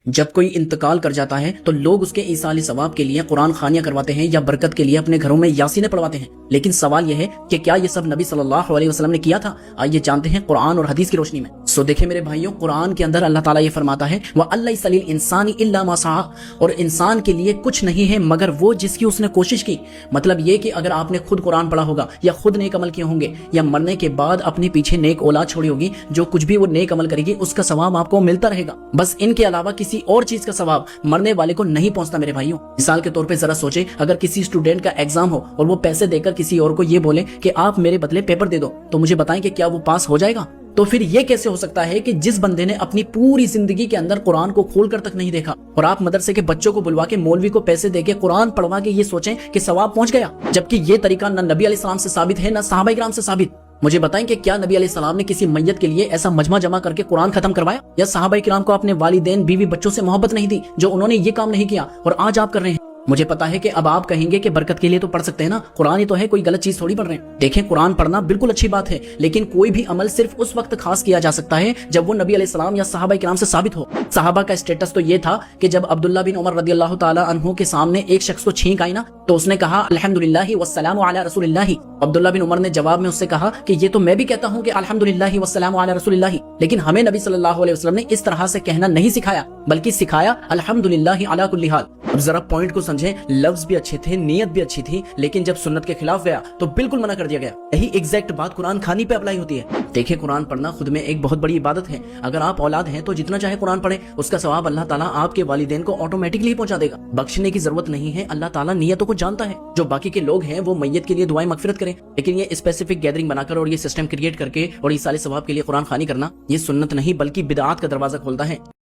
جب کوئی انتقال کر جاتا ہے تو لوگ اس کے ایصال ثواب کے لیے قرآن خوانیاں کرواتے ہیں یا برکت کے لیے اپنے گھروں میں یاسینیں پڑھواتے ہیں، لیکن سوال یہ ہے کہ کیا یہ سب نبی صلی اللہ علیہ وسلم نے کیا تھا؟ آئیے جانتے ہیں قرآن اور حدیث کی روشنی میں۔ دیکھیں میرے بھائیوں، قرآن کے اندر اللہ تعالیٰ یہ فرماتا ہے وَأَن لَيْسَ لِلْإِنسَانِ إِلَّا مَا سَعَىٰ، اور انسان کے لیے کچھ نہیں ہے مگر وہ جس کی اس نے کوشش کی۔ مطلب یہ کہ اگر آپ نے خود قرآن پڑھا ہوگا یا خود نیک عمل کیے ہوں گے یا مرنے کے بعد اپنے پیچھے نیک اولاد چھوڑی ہوگی، جو کچھ بھی وہ نیک عمل کرے گی اس کا ثواب آپ کو ملتا رہے گا، بس ان کے علاوہ کسی اور چیز کا ثواب مرنے والے کو نہیں پہنچتا میرے بھائیوں۔ مثال کے طور پہ ذرا سوچیں، اگر کسی اسٹوڈنٹ کا ایگزام ہو اور وہ پیسے دے کر کسی اور کو یہ بولے کہ آپ میرے بدلے پیپر دے دو، تو مجھے بتائیں کہ کیا وہ پاس ہو جائے گا؟ تو پھر یہ کیسے ہو سکتا ہے کہ جس بندے نے اپنی پوری زندگی کے اندر قرآن کو کھول کر تک نہیں دیکھا، اور آپ مدرسے کے بچوں کو بلوا کے مولوی کو پیسے دے کے قرآن پڑھوا کے یہ سوچیں کہ ثواب پہنچ گیا، جبکہ یہ طریقہ نہ نبی علیہ السلام سے ثابت ہے نہ صحابہ کرام سے ثابت۔ مجھے بتائیں کہ کیا نبی علیہ السلام نے کسی میت کے لیے ایسا مجمع جمع کر کے قرآن ختم کروایا، یا صحابہ کرام کو اپنے والدین بیوی بچوں سے محبت نہیں دی جو انہوں نے یہ کام نہیں کیا اور آج آپ کر رہے ہیں؟ مجھے پتا ہے کہ اب آپ کہیں گے کہ برکت کے لیے تو پڑھ سکتے ہیں نا، قرآن ہی تو ہے، کوئی غلط چیز تھوڑی پڑھ رہے ہیں۔ دیکھیں، قرآن پڑھنا بالکل اچھی بات ہے، لیکن کوئی بھی عمل صرف اس وقت خاص کیا جا سکتا ہے جب وہ نبی علیہ السلام یا صحابہ کرام سے ثابت ہو۔ صحابہ کا اسٹیٹس تو یہ تھا کہ جب عبداللہ بن عمر رضی اللہ تعالی عنہ کے سامنے ایک شخص کو چھینک آئی نا، تو اس نے کہا الحمدللہ والسلام علی رسول اللہ۔ عبداللہ بن عمر نے جواب میں اس سے کہا کہ یہ تو میں بھی کہتا ہوں کہ الحمدللہ والسلام علی رسول اللہ، لیکن ہمیں نبی صلی اللہ علیہ وسلم نے اس طرح سے کہنا نہیں سکھایا، بلکہ سکھایا الحمدللہ علی کل حال۔ اب ذرا پوائنٹ کو سمجھیں، لفظ بھی اچھے تھے، نیت بھی اچھی تھی، لیکن جب سنت کے خلاف گیا تو بالکل منع کر دیا گیا۔ یہی ایگزیکٹ بات قرآن خوانی پہ اپلائی ہوتی ہے۔ دیکھیں، قرآن پڑھنا خود میں ایک بہت بڑی عبادت ہے۔ اگر آپ اولاد ہیں تو جتنا چاہے قرآن پڑھیں، اس کا ثواب اللہ تعالیٰ آپ کے والدین کو آٹومیٹکلی پہنچا دے گا، بخشنے کی ضرورت نہیں ہے۔ اللہ تعالیٰ نیتوں کو جانتا ہے۔ جو باقی کے لوگ ہیں وہ میت کے لیے دعائیں مغفرت کریں، لیکن یہ اسپیسیفک گیدرنگ بنا کر اور یہ سسٹم کریٹ کر کے اور ایصال ثواب کے لیے قرآن خوانی کرنا، یہ سنت نہیں بلکہ بدعات کا دروازہ کھولتا ہے۔